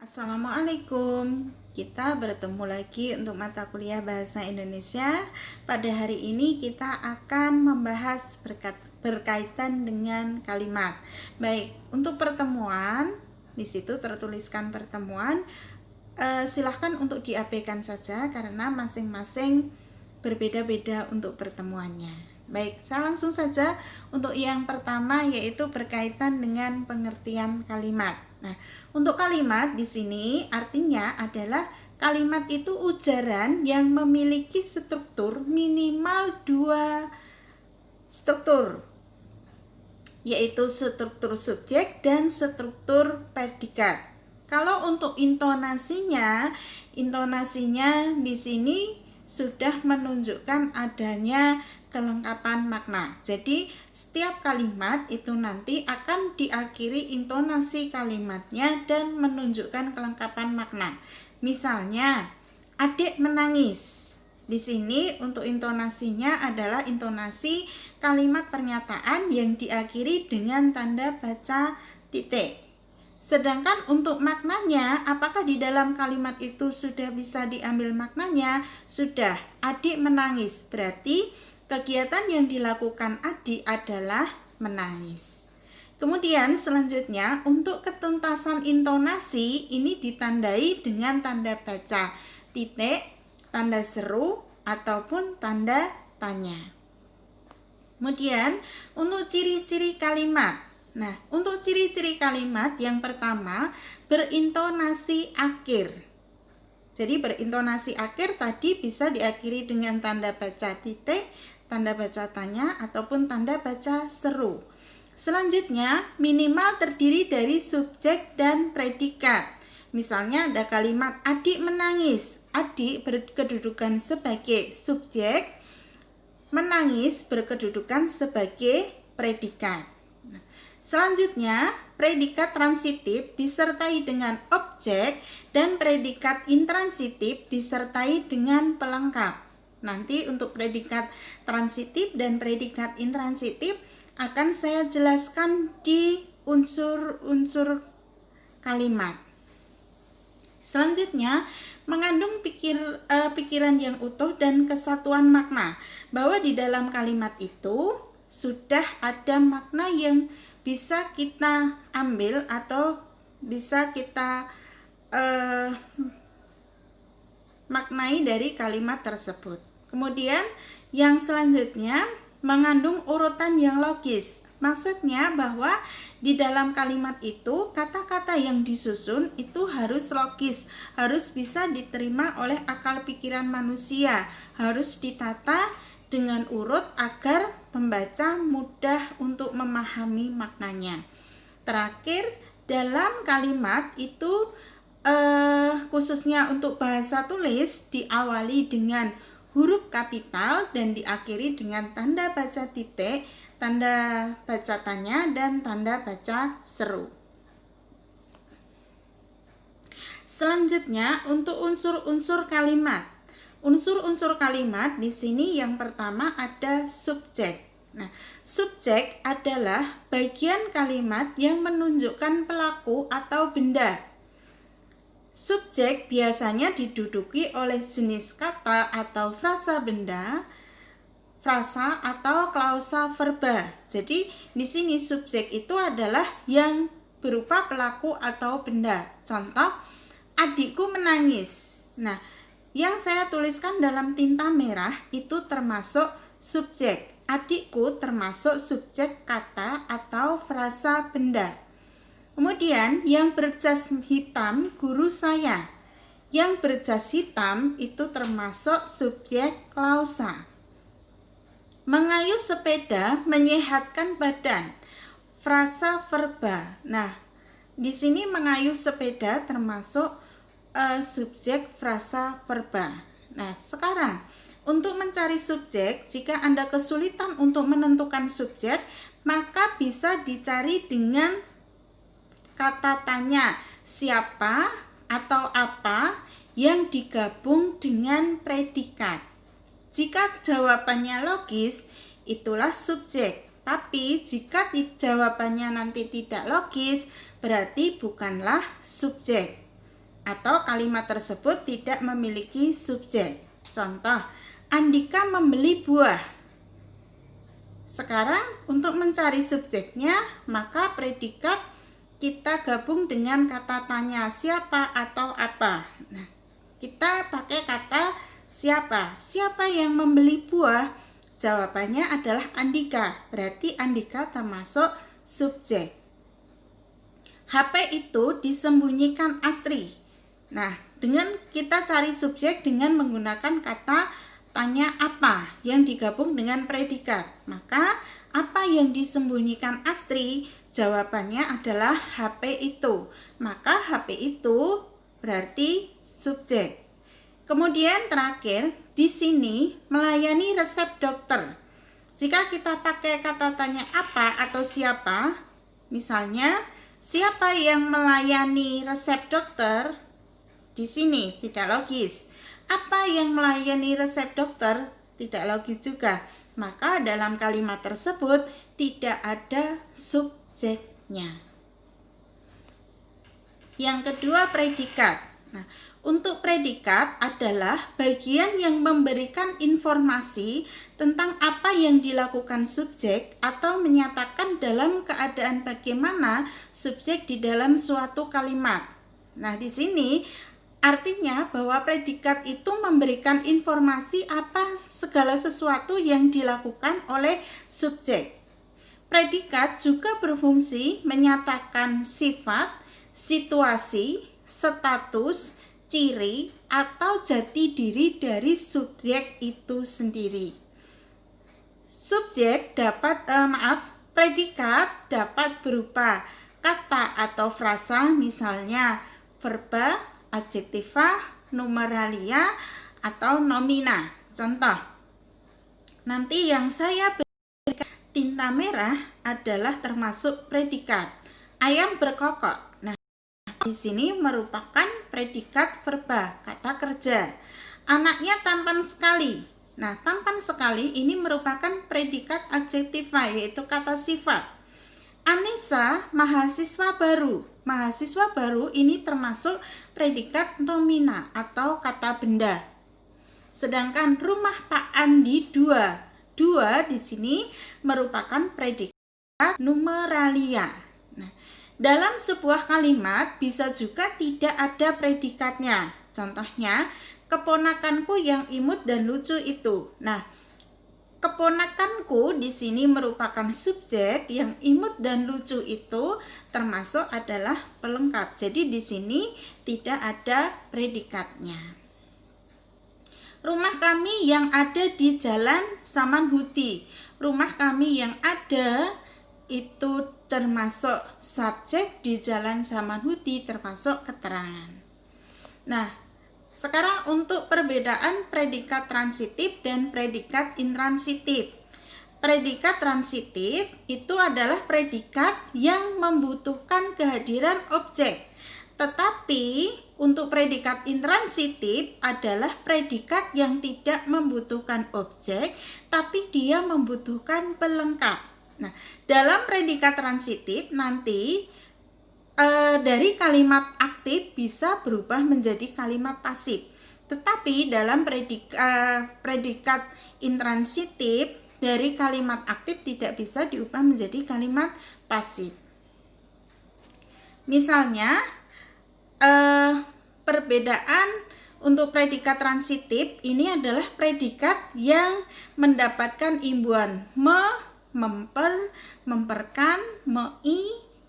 Assalamualaikum. Kita bertemu lagi untuk mata kuliah Bahasa Indonesia. Pada hari ini kita akan membahas berkaitan dengan kalimat. Baik, untuk pertemuan di situ tertuliskan pertemuan. Silahkan untuk diabaikan saja karena masing-masing berbeda-beda untuk pertemuannya. Baik, saya langsung saja untuk yang pertama, yaitu berkaitan dengan pengertian kalimat. Nah, untuk kalimat di sini artinya adalah kalimat itu ujaran yang memiliki struktur minimal 2 struktur, yaitu struktur subjek dan struktur predikat. Kalau untuk intonasinya di sini sudah menunjukkan adanya kelengkapan makna. Jadi setiap kalimat itu nanti akan diakhiri intonasi kalimatnya dan menunjukkan kelengkapan makna. Misalnya, adik menangis. Di sini untuk intonasinya adalah intonasi kalimat pernyataan yang diakhiri dengan tanda baca titik. Sedangkan untuk maknanya, apakah di dalam kalimat itu sudah bisa diambil maknanya? Sudah, adik menangis. Berarti kegiatan yang dilakukan adik adalah menangis. Kemudian selanjutnya untuk ketuntasan intonasi ini ditandai dengan tanda baca titik, tanda seru, ataupun tanda tanya. Kemudian untuk ciri-ciri kalimat. Nah, untuk ciri-ciri kalimat yang pertama berintonasi akhir. Jadi berintonasi akhir tadi bisa diakhiri dengan tanda baca titik, tanda baca tanya, ataupun tanda baca seru. Selanjutnya, minimal terdiri dari subjek dan predikat. Misalnya ada kalimat adik menangis. Adik berkedudukan sebagai subjek, menangis berkedudukan sebagai predikat. Selanjutnya, predikat transitif disertai dengan objek dan predikat intransitif disertai dengan pelengkap. Nanti untuk predikat transitif dan predikat intransitif akan saya jelaskan di unsur-unsur kalimat. Selanjutnya, mengandung pikiran yang utuh dan kesatuan makna, bahwa di dalam kalimat itu sudah ada makna yang bisa kita ambil atau bisa kita maknai dari kalimat tersebut. Kemudian yang selanjutnya mengandung urutan yang logis. Maksudnya bahwa di dalam kalimat itu kata-kata yang disusun itu harus logis, harus bisa diterima oleh akal pikiran manusia, harus ditata dengan urut agar pembaca mudah untuk memahami maknanya. Terakhir, dalam kalimat itu khususnya untuk bahasa tulis diawali dengan huruf kapital dan diakhiri dengan tanda baca titik, tanda baca tanya, dan tanda baca seru. Selanjutnya untuk unsur-unsur kalimat. Unsur-unsur kalimat di sini yang pertama ada subjek. Nah, subjek adalah bagian kalimat yang menunjukkan pelaku atau benda. Subjek biasanya diduduki oleh jenis kata atau frasa benda, frasa atau klausa verba. Jadi di sini subjek itu adalah yang berupa pelaku atau benda. Contoh, adikku menangis. Nah, yang saya tuliskan dalam tinta merah itu termasuk subjek. Adikku termasuk subjek kata atau frasa benda. Kemudian yang berjas hitam guru saya. Yang berjas hitam itu termasuk subjek klausa. Mengayuh sepeda menyehatkan badan. Frasa verba. Nah, di sini mengayuh sepeda termasuk subjek frasa verba. Nah, sekarang untuk mencari subjek, jika Anda kesulitan untuk menentukan subjek, maka bisa dicari dengan kata tanya, siapa atau apa yang digabung dengan predikat. Jika jawabannya logis, itulah subjek. Tapi jika jawabannya nanti tidak logis, berarti bukanlah subjek. atau kalimat tersebut tidak memiliki subjek. Contoh, Andika membeli buah. Sekarang untuk mencari subjeknya, maka predikat kita gabung dengan kata tanya siapa atau apa. Nah, kita pakai kata siapa. Siapa yang membeli buah? Jawabannya adalah Andika. Berarti Andika termasuk subjek. HP itu disembunyikan Astri. Nah, dengan kita cari subjek dengan menggunakan kata tanya apa yang digabung dengan predikat. Maka apa yang disembunyikan Astri? Jawabannya adalah HP itu. Maka HP itu berarti subjek. Kemudian terakhir, di sini melayani resep dokter. Jika kita pakai kata tanya apa atau siapa, misalnya siapa yang melayani resep dokter? Di sini tidak logis. Apa yang melayani resep dokter? Tidak logis juga. Maka dalam kalimat tersebut tidak ada subjeknya. Yang kedua, predikat. Nah, untuk predikat adalah bagian yang memberikan informasi tentang apa yang dilakukan subjek atau menyatakan dalam keadaan bagaimana subjek di dalam suatu kalimat. Nah, di sini artinya bahwa predikat itu memberikan informasi apa segala sesuatu yang dilakukan oleh subjek. Predikat juga berfungsi menyatakan sifat, situasi, status, ciri, atau jati diri dari subjek itu sendiri. Predikat dapat berupa kata atau frasa, misalnya verba, adjektiva, numeralia, atau nomina. Contoh, nanti yang saya berikan tinta merah adalah termasuk predikat. Ayam berkokok. Nah, di sini merupakan predikat verba, kata kerja. Anaknya tampan sekali. Nah, tampan sekali ini merupakan predikat adjektiva, yaitu kata sifat. Anissa mahasiswa baru. Mahasiswa baru ini termasuk predikat nomina atau kata benda. Sedangkan rumah Pak Andi 2. 2 di sini merupakan predikat numeralia. Nah, dalam sebuah kalimat bisa juga tidak ada predikatnya. Contohnya, keponakanku yang imut dan lucu itu. Nah, keponakanku di sini merupakan subjek, yang imut dan lucu itu termasuk adalah pelengkap. Jadi di sini tidak ada predikatnya. Rumah kami yang ada di Jalan Samanhudi. Rumah kami yang ada itu termasuk subjek, di Jalan Samanhudi termasuk keterangan. Nah, sekarang untuk perbedaan predikat transitif dan predikat intransitif. Predikat transitif itu adalah predikat yang membutuhkan kehadiran objek. Tetapi untuk predikat intransitif adalah predikat yang tidak membutuhkan objek, tapi dia membutuhkan pelengkap. Nah, dalam predikat transitif nanti dari kalimat aktif bisa berubah menjadi kalimat pasif. Tetapi dalam predikat intransitif dari kalimat aktif tidak bisa diubah menjadi kalimat pasif. Misalnya, perbedaan untuk predikat transitif ini adalah predikat yang mendapatkan imbuhan memper, memperkan,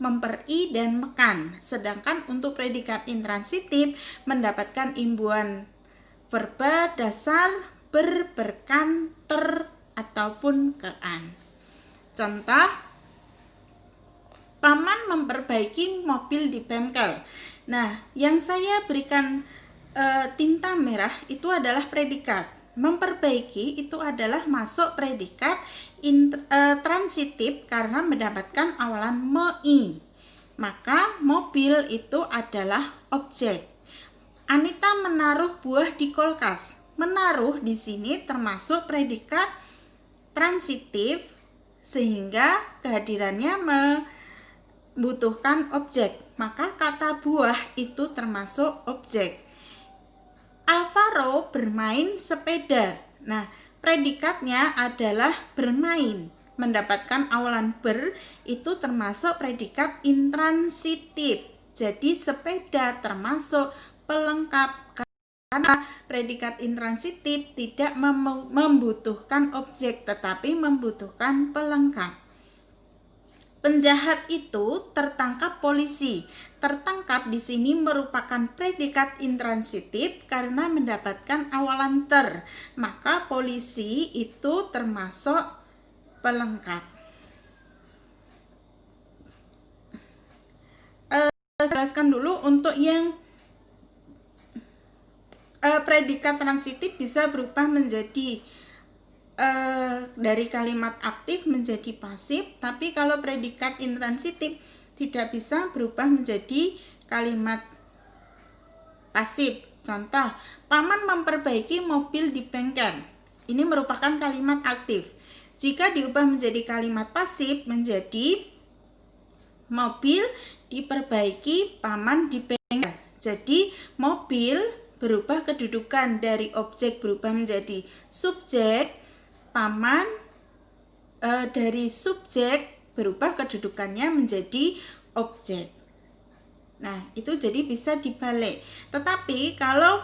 memperi, dan mekan. Sedangkan untuk predikat intransitif mendapatkan imbuhan verba dasar ber, berkan, ter, ataupun kean. Contoh, Paman memperbaiki mobil di bengkel. Nah, yang saya berikan tinta merah itu adalah predikat. Memperbaiki itu adalah masuk predikat transitif karena mendapatkan awalan mei. Maka mobil itu adalah objek. Anita menaruh buah di kulkas. Menaruh di sini termasuk predikat transitif sehingga kehadirannya membutuhkan objek. maka kata buah itu termasuk objek. Alvaro bermain sepeda. Nah, predikatnya adalah bermain. Mendapatkan awalan ber itu termasuk predikat intransitif. Jadi sepeda termasuk pelengkap karena predikat intransitif tidak membutuhkan objek tetapi membutuhkan pelengkap. Penjahat itu tertangkap polisi. Tertangkap di sini merupakan predikat intransitif karena mendapatkan awalan ter. Maka polisi itu termasuk pelengkap. Saya jelaskan dulu untuk yang predikat transitif bisa berubah menjadi dari kalimat aktif menjadi pasif, tapi kalau predikat intransitif tidak bisa berubah menjadi kalimat pasif. Contoh, paman memperbaiki mobil di bengkel. Ini merupakan kalimat aktif. Jika diubah menjadi kalimat pasif menjadi mobil diperbaiki paman di bengkel. Jadi mobil berubah kedudukan dari objek berubah menjadi subjek, paman dari subjek berubah kedudukannya menjadi objek. Nah, itu jadi bisa dibalik. Tetapi kalau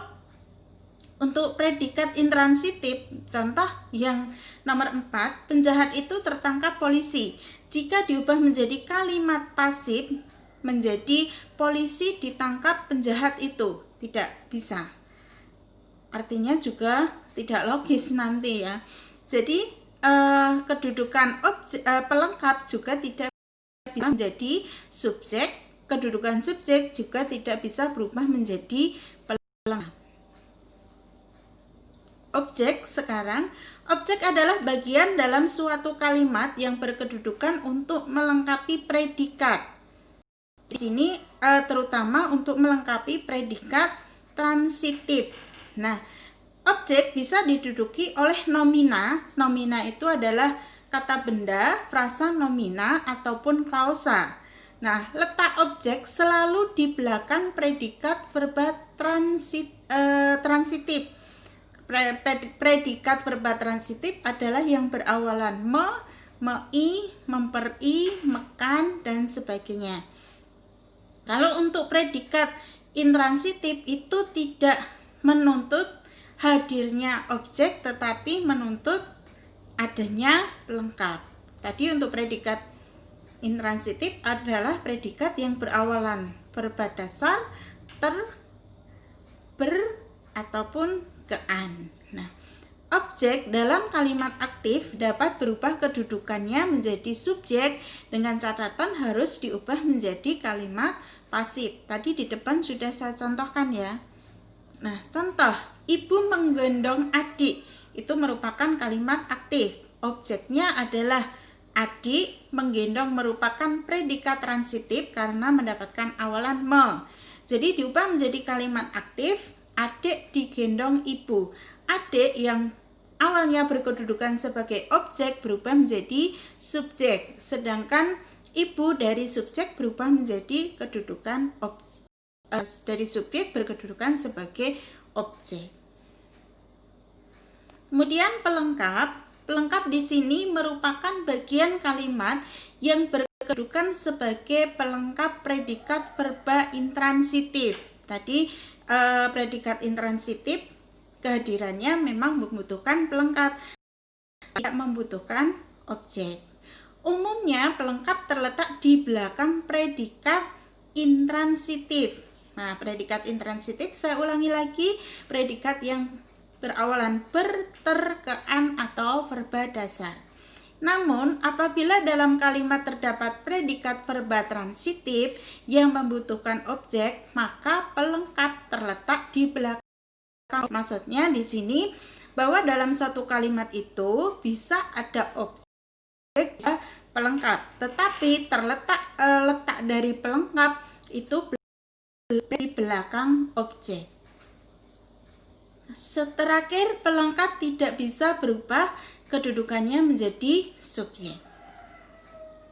untuk predikat intransitif, contoh yang nomor 4, penjahat itu tertangkap polisi. Jika diubah menjadi kalimat pasif menjadi polisi ditangkap penjahat itu, tidak bisa. Artinya juga tidak logis nanti ya. Jadi kedudukan pelengkap juga tidak bisa menjadi subjek, kedudukan subjek juga tidak bisa berubah menjadi pelengkap. Objek sekarang, objek adalah bagian dalam suatu kalimat yang berkedudukan untuk melengkapi predikat. Di sini terutama untuk melengkapi predikat transitif. Nah, objek bisa diduduki oleh nomina. Nomina itu adalah kata benda, frasa nomina, ataupun klausa. Nah, letak objek selalu di belakang predikat verba transitif. Predikat verba transitif adalah yang berawalan me, mei, memperi, mekan, dan sebagainya. Kalau untuk predikat intransitif itu tidak menuntut hadirnya objek tetapi menuntut adanya pelengkap. Tadi untuk predikat intransitif adalah predikat yang berawalan verba dasar ter, ber, ataupun kean. Nah, objek dalam kalimat aktif dapat berubah kedudukannya menjadi subjek dengan catatan harus diubah menjadi kalimat pasif. Tadi di depan sudah saya contohkan ya. Nah, contoh, ibu menggendong adik, itu merupakan kalimat aktif. Objeknya adalah adik, menggendong merupakan predikat transitif karena mendapatkan awalan me. Jadi diubah menjadi kalimat aktif, adik digendong ibu. Adik yang awalnya berkedudukan sebagai objek berubah menjadi subjek, sedangkan ibu dari subjek berubah menjadi kedudukan objek. Dari subjek berkedudukan sebagai objek. Kemudian pelengkap di sini merupakan bagian kalimat yang berkedudukan sebagai pelengkap predikat verba intransitif. Tadi predikat intransitif kehadirannya memang membutuhkan pelengkap, tidak membutuhkan objek. Umumnya pelengkap terletak di belakang predikat intransitif. Nah, predikat intransitif saya ulangi lagi, predikat yang berawalan ber, ter, kean, atau verba dasar. Namun, apabila dalam kalimat terdapat predikat verba transitif yang membutuhkan objek, maka pelengkap terletak di belakang. Maksudnya di sini bahwa dalam satu kalimat itu bisa ada objek pelengkap, tetapi letak dari pelengkap itu di belakang objek. Terakhir, pelengkap tidak bisa berubah kedudukannya menjadi subjek.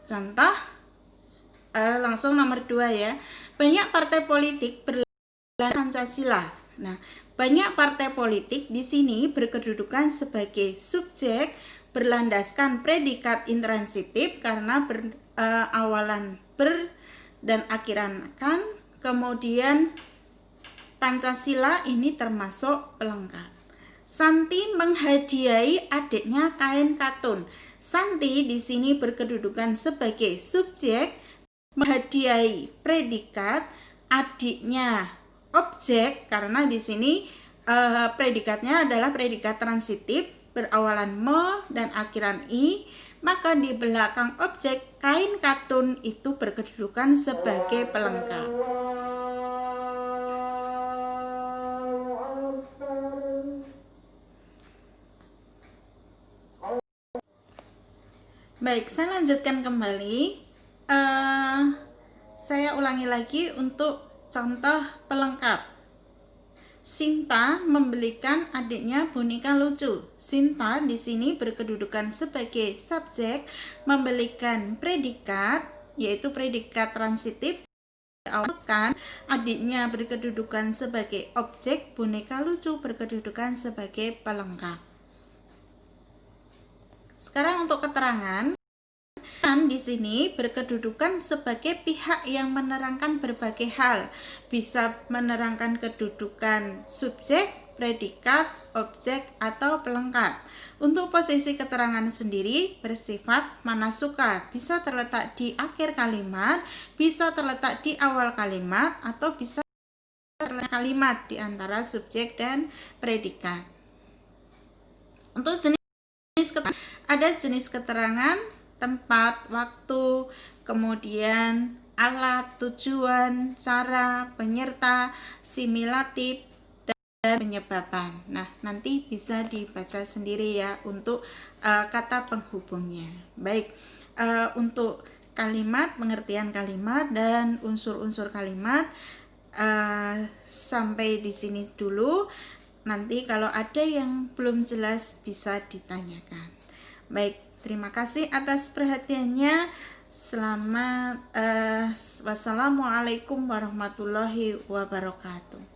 Contoh, langsung nomor 2 ya. Banyak partai politik berlandaskan Pancasila. Nah, banyak partai politik di sini berkedudukan sebagai subjek berlandaskan predikat intransitif karena awalan ber dan akhiran kan. Kemudian Pancasila ini termasuk pelengkap. Santi menghadiahi adiknya kain katun. Santi di sini berkedudukan sebagai subjek, menghadiahi predikat, adiknya objek karena di sini predikatnya adalah predikat transitif berawalan me dan akhiran i, maka di belakang objek kain katun itu berkedudukan sebagai pelengkap. Baik, saya lanjutkan kembali. Saya ulangi lagi untuk contoh pelengkap. Sinta membelikan adiknya boneka lucu. Sinta di sini berkedudukan sebagai subjek, membelikan predikat, yaitu predikat transitif. Kan adiknya berkedudukan sebagai objek, boneka lucu berkedudukan sebagai pelengkap. Sekarang untuk keterangan, di sini berkedudukan sebagai pihak yang menerangkan berbagai hal, bisa menerangkan kedudukan subjek, predikat, objek, atau pelengkap. Untuk posisi keterangan sendiri bersifat mana suka, bisa terletak di akhir kalimat, bisa terletak di awal kalimat, atau bisa terletak kalimat di antara subjek dan predikat. Untuk jenis keterangan, ada jenis keterangan tempat, waktu, kemudian alat, tujuan, cara, penyerta, simulatif, dan penyebaban. Nah, nanti bisa dibaca sendiri ya untuk kata penghubungnya. Baik, untuk kalimat, pengertian kalimat, dan unsur-unsur kalimat sampai di sini dulu. Nanti kalau ada yang belum jelas bisa ditanyakan. Baik, terima kasih atas perhatiannya. Selamat wassalamualaikum warahmatullahi wabarakatuh.